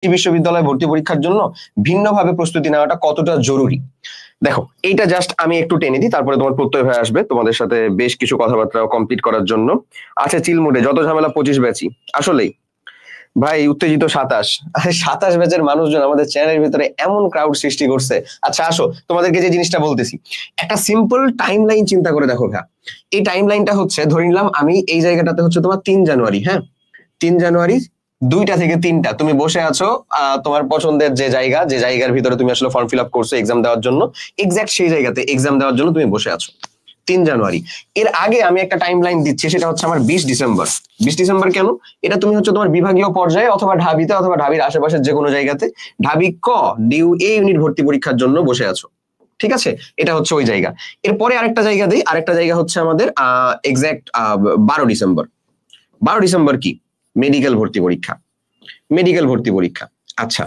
বিশ্ববিদ্যালয়ে ভর্তি পরীক্ষার জন্য ভিন্নভাবে প্রস্তুতি নেওয়াটা কতটা জরুরি। দেখো, এইটা জাস্ট আমি একটু টেনে দিই, তারপরে তোমার প্রত্যয় হয়ে আসবে তোমাদের সাথে বেশ কিছু কথাবার্তা কমপ্লিট করার জন্য। আছে চিলমুডে যত ঝামেলা 25 ব্যাচই। আসলেই ভাই উত্তেজিত 27, আরে 27 ব্যাচের মানুষজন আমাদের চ্যানেলের ভিতরে এমন ক্রাউড সৃষ্টি করছে। আচ্ছা আসো তোমাদেরকে যে জিনিসটা বলতেছি, একটা সিম্পল টাইম লাইন চিন্তা করে দেখো ভাই। এই টাইম লাইনটা হচ্ছে, ধরে নিলাম আমি এই জায়গাটাতে হচ্ছে তোমার 3 জানুয়ারি, হ্যাঁ 3 জানুয়ারি 2টা থেকে 3টা তুমি বসে আছো তোমার পছন্দের যে জায়গার ভিতরে তুমি আসলে ফর্ম ফিল আপ করছো এক্সাম দেওয়ার জন্য, এক্সাক্ট সেই জায়গাতে এক্সাম দেওয়ার জন্য তুমি বসে আছো 3 জানুয়ারি। এর আগে আমি একটা টাইম লাইন দিচ্ছি, সেটা হচ্ছে আমার 20 ডিসেম্বর। 20 ডিসেম্বর কেন? এটা তুমি হচ্ছে তোমার বিভাগীয় পর্যায়ে অথবা ঢাবিতে অথবা ঢাবির আশেপাশের যে কোনো জায়গাতে ঢাবি ক ডিউ এ ইউনিট ভর্তি পরীক্ষার জন্য বসে আছো, ঠিক আছে? এটা হচ্ছে ওই জায়গা। এরপরে আরেকটা জায়গা দেই, আরেকটা জায়গা হচ্ছে আমাদের এক্সাক্ট 12 ডিসেম্বর। 12 ডিসেম্বর কি? মেডিকেল ভর্তি পরীক্ষা। মেডিকেল ভর্তি পরীক্ষা। আচ্ছা,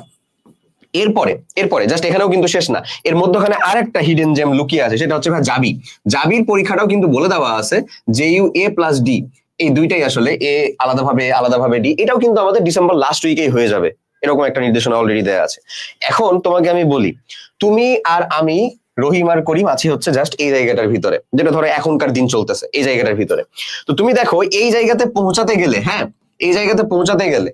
এরপরে জাস্ট এখানেও কিন্তু শেষ না, এর মধ্যখানে আরেকটা হিডেন জেম লুকিয়ে আছে, সেটা হচ্ছে ভাই জাবি। জাবির পরীক্ষাটাও কিন্তু বলে দেওয়া আছে যে ইউ এ প্লাস ডি, এই দুইটাই আসলে এ আলাদাভাবে ডি, এটাও কিন্তু আমাদের ডিসেম্বর লাস্ট উইকেই হয়ে যাবে, এরকম একটা নির্দেশনা অলরেডি দেওয়া আছে। এখন তোমাকে আমি বলি, তুমি আর আমি রহিম আর করিম আছি হচ্ছে জাস্ট এই জায়গাটার ভিতরে, যেটা ধরো এখনকার দিন চলতেছে এই জায়গাটার ভিতরে। তো তুমি দেখো এই জায়গাতে পৌঁছাতে গেলে, হ্যাঁ এই জায়গাতে পৌঁছাতে গেলে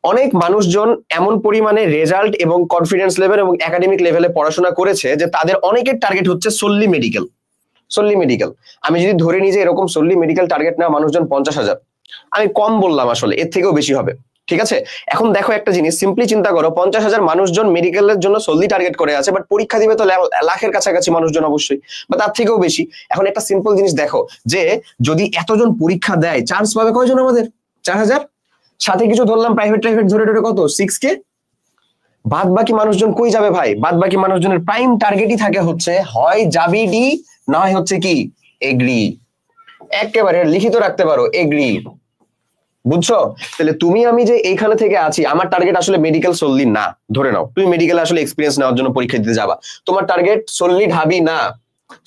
অনেক মানুষজন এমন পরিমাণে রেজাল্ট এবং কনফিডেন্স লেভেল এবং একাডেমিক লেভেলে পড়াশোনা করেছে যে তাদের অনেকের টার্গেট হচ্ছে solely মেডিকেল। solely medical. আমি যদি ধরে নিই যে এরকম solely মেডিকেল টার্গেট নেওয়া মানুষজন 50,000, আমি কম বললাম, আসলে এর থেকেও বেশি হবে, ঠিক আছে? এখন দেখো একটা জিনিস, সিম্পলি চিন্তা করো, 50,000 মানুষজন মেডিকেলের জন্য solely টার্গেট করে আছে, বাট পরীক্ষা দিবে তো লাখের কাছাকাছি মানুষজন অবশ্যই, বা তার থেকেও বেশি। এখন একটা সিম্পল জিনিস দেখো, যে যদি এতজন পরীক্ষা দেয়, চান্স পাবে কয়জন আমাদের? 4,000, সাথে কিছু ধরলাম প্রাইভেট ধরে কত 6K। বাদ বাকি মানুষজন কই যাবে ভাই? বাদ বাকি মানুষজনের প্রাইম টার্গেটই থাকে হচ্ছে হয় যাবি ডি, না হয় হচ্ছে কি এগ্রি। একেবারে লিখিত রাখতে পারো এগ্রি, বুঝছো? তাহলে তুমি আমি যে এইখানে থেকে আছি, আমার টার্গেট আসলে মেডিকেল solely না। ধরে নাও তুমি মেডিকেলে আসলে এক্সপিরিয়েন্স নেওয়ার জন্য পরীক্ষা দিতে যাবা, তোমার টার্গেট solely ঢাবি না,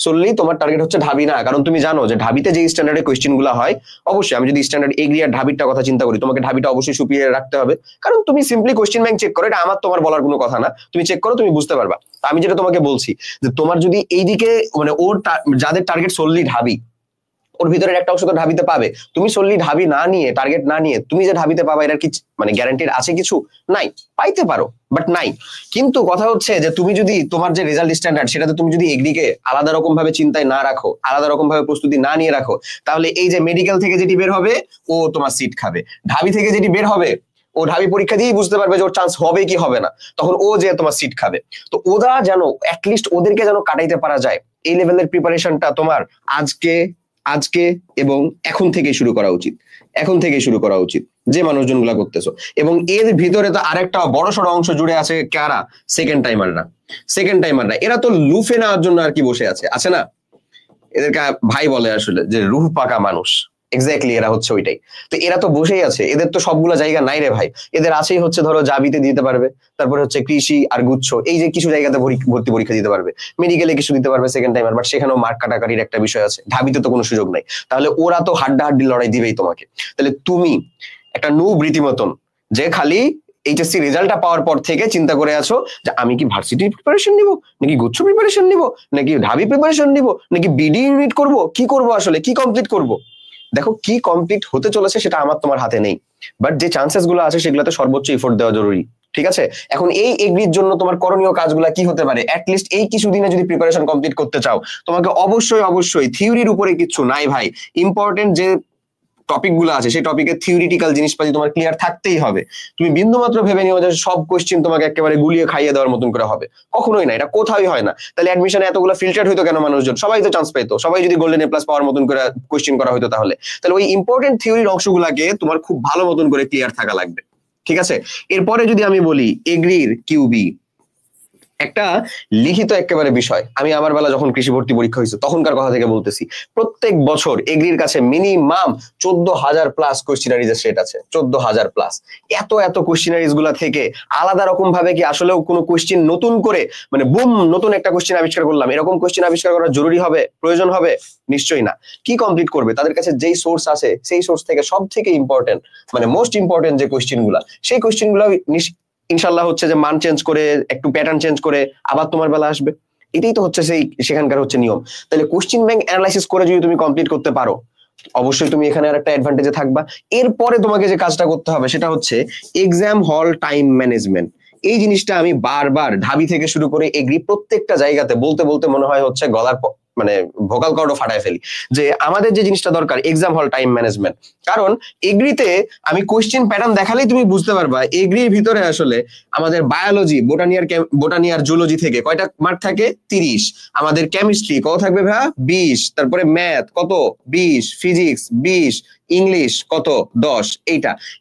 solely তোমার টার্গেট হচ্ছে ঢাবি না। কারণ তুমি জানো যে ঢাবিতে যে স্ট্যান্ডার্ডের কোয়েশ্চেন গুলো হয়, অবশ্যই আমি যদি স্ট্যান্ডার্ড এগ্রি আর ঢাবিরটা কথা চিন্তা করি, তোমাকে ঢাবিটা অবশ্যই সুপিরিয়র রাখতে হবে। কারণ তুমি সিম্পলি কোয়েশ্চেন ব্যাংক চেক করো, এটা আমার তোমার বলার কোনো কথা না, তুমি চেক করো তুমি বুঝতে পারবা। আমি যেটা তোমাকে বলছি যে তোমার যদি এইদিকে মানে ওর যাদের টার্গেট solely ঢাবি, ওর ভিতরের একটা অংশ তো ঢাবিতে পাবে, তুমি solely ঢাবি না নিয়ে, টার্গেট না নিয়ে তুমি যে ঢাবিতে পাবা, এটার কি মানে গ্যারান্টিড আছে কিছু? নাই। পাইতে পারো বাট নাই। কিন্তু কথা হচ্ছে যে তুমি যদি তোমার যে রেজাল্ট স্ট্যান্ডার্ড, সেটাতে তুমি যদি এগ্রিকে আলাদা রকম ভাবে চিন্তায় না রাখো, আলাদা রকম ভাবে প্রস্তুতি না নিয়ে রাখো, তাহলে এই যে মেডিকেল থেকে যেটি বের হবে ও তোমার সিট খাবে, ঢাবি থেকে যেটি বের হবে ও ঢাবি পরীক্ষা দিয়েই বুঝতে পারবে যে ওর চান্স হবে কি হবে না, তখন ও যে তোমার সিট খাবে। তো ওরা যেন অ্যাটলিস্ট ওদেরকে যেন কাটাইতে পারা যায়, এই লেভেলের প্রিপারেশনটা তোমার আজকে এবং এখন থেকে শুরু করা উচিত, এখন থেকে শুরু করা উচিত যে মানুষজনগুলা করতেছো। এবং এর ভিতরে তো আরেকটা বড় সড় অংশ জুড়ে আছে, কারা? সেকেন্ড টাইমাররা। এরা তো লুফে নেওয়ার জন্য আর কি বসে আছে না? এদেরকে ভাই বলে আসলে যে রুহ পাকা মানুষ, এক্স্যাক্টলি এরা হচ্ছে ওইটাই। তো এরা তো বসেই আছে, এদের তো সবগুলা জায়গা নাই রে ভাই, এদের আছেই হচ্ছে ধরো জাবিতে দিতে পারবে, তারপরে হচ্ছে কৃষি আর গুচ্ছ, এই যে কিছু জায়গাতে ভর্তি পরীক্ষা দিতে পারবে, মেডিকেলে কিছু দিতে পারবে সেকেন্ড টাইমার, বাট সেখানেও মার্ক কাটাকাটির একটা বিষয় আছে, ঢাবিতে তো কোনো সুযোগ নাই। তাহলে ওরা তো হাড্ডাহাড্ডি লড়াই দিবেই তোমাকে। তাহলে তুমি একটা নুব রীতিমতন, যে খালি এইচএসসি রেজাল্টটা পাওয়ার পর থেকে চিন্তা করে আছো যে আমি কি ভার্সিটি প্রিপারেশন নিব, নাকি গুচ্ছ প্রিপারেশন নিব, নাকি ঢাবি প্রিপারেশন নিব, নাকি বিডি ইউনিট করব, কি করব আসলে, কি কমপ্লিট করব? দেখো কি কমপ্লিট হতে চলেছে সেটা আমার তোমার হাতে নেই, বাট যে চান্সেস গুলো আছে সেগুলোতে সর্বোচ্চ এফোর্ট দেওয়া জরুরি, ঠিক আছে? এখন এই এগ্রির জন্য তোমার করণীয় কাজগুলো কি হতে পারে? অ্যাটলিস্ট এই কিছুদিনে যদি প্রিপারেশন কমপ্লিট করতে চাও, তোমাকে অবশ্যই থিওরির উপরে কিছু নাই ভাই, ইম্পর্টেন্ট যে টপিক গুলো আছে সেই টপিকের থিওরিটিক্যাল জিনিসপাতি তোমার ক্লিয়ার থাকতেই হবে। তুমি বিন্দু মাত্র ভেবে নিও যে সব কোশ্চেন তোমাকে একেবারে গুলিয়ে খাইয়ে দেওয়ার মতন করে হবে, কখনোই না, এটা কোথাওই হয় না। তাহলে অ্যাডমিশনে এতগুলো ফিল্টার হইতো কেন? মানুষজন সবাই তো চান্স পেতো, সবাই যদি গোল্ডেন এ প্লাস পাওয়ার মতন করে কোশ্চেন করা হইতো, তাহলে ওই ইম্পর্টেন্ট থিওরির অংশগুলোকে তোমার খুব ভালো মতন করে ক্লিয়ার থাকা লাগবে, ঠিক আছে? এরপরে যদি আমি বলি এগ্রির কিউবি, একটা লিখিত একেবারে বিষয়। আমি আমার বেলা যখন কৃষি ভর্তি পরীক্ষা হয়েছে তখনকার কথা থেকে বলতেছি, প্রত্যেক বছর এগ্রির কাছে মিনিমাম 14,000 প্লাস কোশ্চেনারিজের সেট আছে, 14,000 প্লাস। এত কোশ্চেনারিজ গুলা থেকে আলাদা রকম ভাবে কি আসলেও কোনো কোশ্চেন নতুন করে মানে বুম নতুন একটা কোশ্চেন আবিষ্কার করলাম, এরকম কোশ্চেন আবিষ্কার করা জরুরি হবে, প্রয়োজন হবে? নিশ্চয়ই না। কি কমপ্লিট করবে? তাদের কাছে যেই সোর্স আছে সেই সোর্স থেকে সব থেকে ইম্পর্টেন্ট মানে মোস্ট ইম্পর্টেন্ট যে কোশ্চেন গুলা, সেই কোশ্চেন গুলা ইনশাল্লাহ হচ্ছে যে মান চেঞ্জ করে একটু প্যাটার্ন চেঞ্জ করে আবার তোমার বেলা আসবে। এটাই তো হচ্ছে সেখানকার হচ্ছে নিয়ম। তাহলে কোশ্চেন ব্যাংক অ্যানালাইসিস করে যদি তুমি কমপ্লিট করতে পারো, অবশ্যই তুমি এখানে আর একটা অ্যাডভান্টেজে থাকবা। এরপরে তোমাকে যে কাজটা করতে হবে সেটা হচ্ছে এক্সাম হল টাইম ম্যানেজমেন্ট। এই জিনিসটা আমি বারবার ঢাবি থেকে শুরু করে এগ্রি প্রত্যেকটা জায়গাতে বলতে বলতে মনে হয় হচ্ছে গলার মানে ভোকাল কর্ডও ফাটায় ফেলি, যে আমাদের যে জিনিসটা দরকার এক্সাম হল টাইম ম্যানেজমেন্ট। কারণ এগ্রিতে আমি কোশ্চেন প্যাটার্ন দেখালেই তুমি বুঝতে পারবা এগ্রির ভিতরে আসলে আমাদের বায়োলজি, বোটানি আর জুলজি থেকে কয়টা মার্ক থাকে, 30। আমাদের কেমিস্ট্রি কত থাকবে ভাইয়া, 20। তারপরে ম্যাথ কত, 20। ফিজিক্স 20। ইংলিশ কত, 10।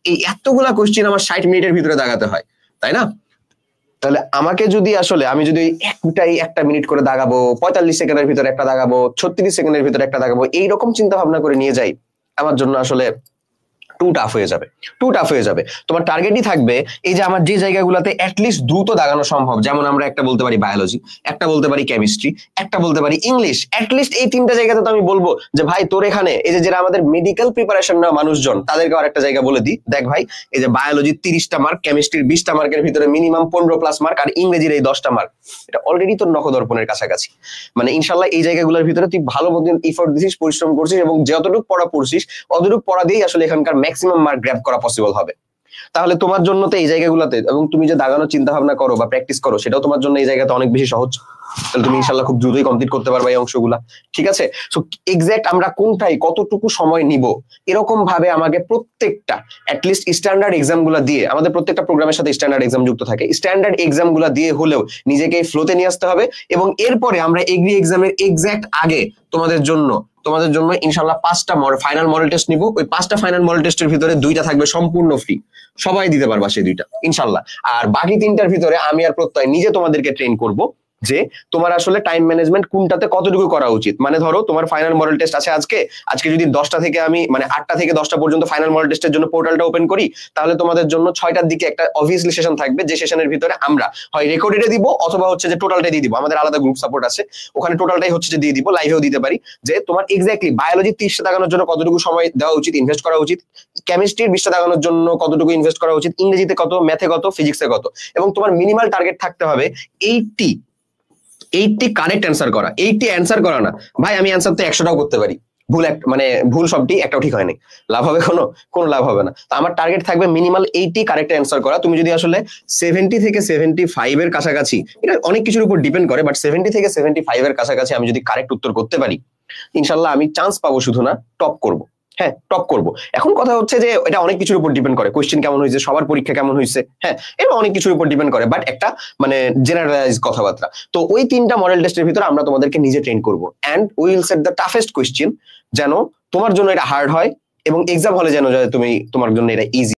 এই এতগুলা কোশ্চেন আমার 60 মিনিটের ভিতরে দাগাতে হয়, তাই না? তাহলে আমাকে যদি আসলে আমি যদি একটা মিনিট করে দাগাবো, 45 সেকেন্ডের ভিতরে একটা দাগাবো, 36 সেকেন্ডের ভিতরে একটা দাগাবো, এইরকম চিন্তা ভাবনা করে নিয়ে যাই, আমার জন্য আসলে টু টাফ হয়ে যাবে। তোমার টার্গেটই থাকবে এই যে আমার যে জায়গাগুলোতে অ্যাটলিস্ট দ্রুত দাগানো সম্ভব, যেমন আমরা একটা বলতে পারি বায়োলজি, একটা বলতে পারি কেমিস্ট্রি, একটা বলতে পারি ইংলিশ। অ্যাটলিস্ট এই 3টা জায়গাতে তো আমি বলবো যে ভাই তোর এখানে এই যে যারা আমাদের মেডিকেল প্রিপারেশন নেওয়া মানুষজন তাদেরকে আর একটা জায়গা বলে দিই, দেখ ভাই এই যে বায়োলজি 30টা মার্ক, কেমিস্ট্রির 20টা মার্কের ভিতরে মিনিমাম 15+ মার্ক, আর ইংরেজির এই 10টা মার্ক, এটা অলরেডি তোর নখদর্পণের কাছাকাছি। মানে ইনশাল্লাহ এই জায়গাগুলোর ভিতরে তুই ভালো মতো এফোর্ট দিছিস, পরিশ্রম করছিস, এবং যতটুকু পড়া পড়ছিস অতটুকু পড়া দিয়েই আসলে এখানকার ম্যাক্সিমাম মার্ক গ্র্যাব করা পসিবল হবে। তাহলে তোমার জন্য তো এই জায়গাগুলোতে, এবং তুমি যে দাগানোর চিন্তা ভাবনা করো বা প্র্যাকটিস করো, সেটাও তোমার জন্য এই জায়গাতে অনেক বেশি সহজ। তাহলে তুমি ইনশাল্লাহ খুব দ্রুতই কমপ্লিট করতে পারবে এই অংশগুলা। ঠিক আছে? সো এক্সাক্ট আমরা কোনটাই কতটুকু সময় নিব, এরকম ভাবে আমাকে প্রত্যেকটা অ্যাটলিস্ট স্ট্যান্ডার্ড এক্সাম গুলা দিয়ে, আমাদের প্রত্যেকটা প্রোগ্রামের সাথে স্ট্যান্ডার্ড এক্সাম যুক্ত থাকে, স্ট্যান্ডার্ড এক্সাম গুলা দিয়ে হলেও নিজেকে ফ্লোতে নিয়ে আসতে হবে। এবং এরপরে আমরা এগ্রি এক্সামের এক্সাক্ট আগে তোমাদের জন্য ইনশাল্লাহ 5টা ফাইনাল মডেল টেস্ট নিব। ওই 5টা ফাইনাল মডেল টেস্টের ভিতরে 2টা থাকবে সম্পূর্ণ ফ্রি, সবাই দিতে পারবা সেই 2টা ইনশাল্লাহ। আর বাকি 3টার ভিতরে আমি আর প্রত্যয় নিজে তোমাদেরকে ট্রেন করব যে তোমার আসলে টাইম ম্যানেজমেন্ট কোনটাতে কতটুকু করা উচিত। মানে ধরো তোমার ফাইনাল মডেল টেস্ট আছে আজকে যদি 10টা থেকে আমি মানে 8টা থেকে 10টা পর্যন্ত ফাইনাল মডেল টেস্টের জন্য পোর্টালটা ওপেন করি, তাহলে তোমাদের জন্য 6টার দিকে একটা অবভিয়াসলি সেশন থাকবে, যে সেশনের ভিতরে আমরা হয় রেকর্ডেডে দিব অথবা হচ্ছে যে টোটালটাই দিয়ে দিব। আমাদের আলাদা গ্রুপ সাপোর্ট আছে, ওখানে টোটালটাই হচ্ছে যে দিয়ে দিব, লাইভেও দিতে পারি। যে তোমার এক্স্যাক্টলি বায়োলজি 30টা দাগানোর জন্য কতটুকু সময় দেওয়া উচিত, ইনভেস্ট করা উচিত, কেমিস্ট্রির 20টা দাগানোর জন্য কতটুকু ইনভেস্ট করা উচিত, ইংরেজিতে কত, ম্যাথে কত, ফিজিক্সে কত, এবং তোমার মিনিমাল টার্গেট থাকতে হবে 80 কারেক্ট অ্যান্সার করা। 80 অ্যান্সার করা না ভাই, আমি অ্যান্সার তো 100টাও করতে পারি, ভুল সবটি, একটাও ঠিক হয়নি, লাভ হবে কোনো লাভ হবে না। তো আমার টার্গেট থাকবে মিনিমাল 80 কারেক্ট অ্যান্সার করা। তুমি যদি আসলে 70 থেকে 75 এর কাছাকাছি, এটা অনেক কিছুর উপর ডিপেন্ড করে, বাট 70 থেকে 75 এর কাছাকাছি আমি যদি কারেক্ট উত্তর করতে পারি, ইনশাল্লাহ আমি চান্স পাবো শুধু না, টপ করব। হ্যাঁ, টপ করব। এখন কথা হচ্ছে যে এটা অনেক কিছুর উপর ডিপেন্ড করে, কোশ্চেন কেমন হয়েছে, সবার পরীক্ষা কেমন হয়েছে, হ্যাঁ, এটা অনেক কিছুর উপর ডিপেন্ড করে, বাট একটা মানে জেনারেলাইজ কথাবার্তা। তো ওই 3টা মডেল টেস্টের ভিতরে আমরা তোমাদেরকে নিজে ট্রেন করবো, and we will set the toughest question, যেন তোমার জন্য এটা হার্ড হয় এবং এক্সাম হলে যেন তোমার জন্য এটা ইজি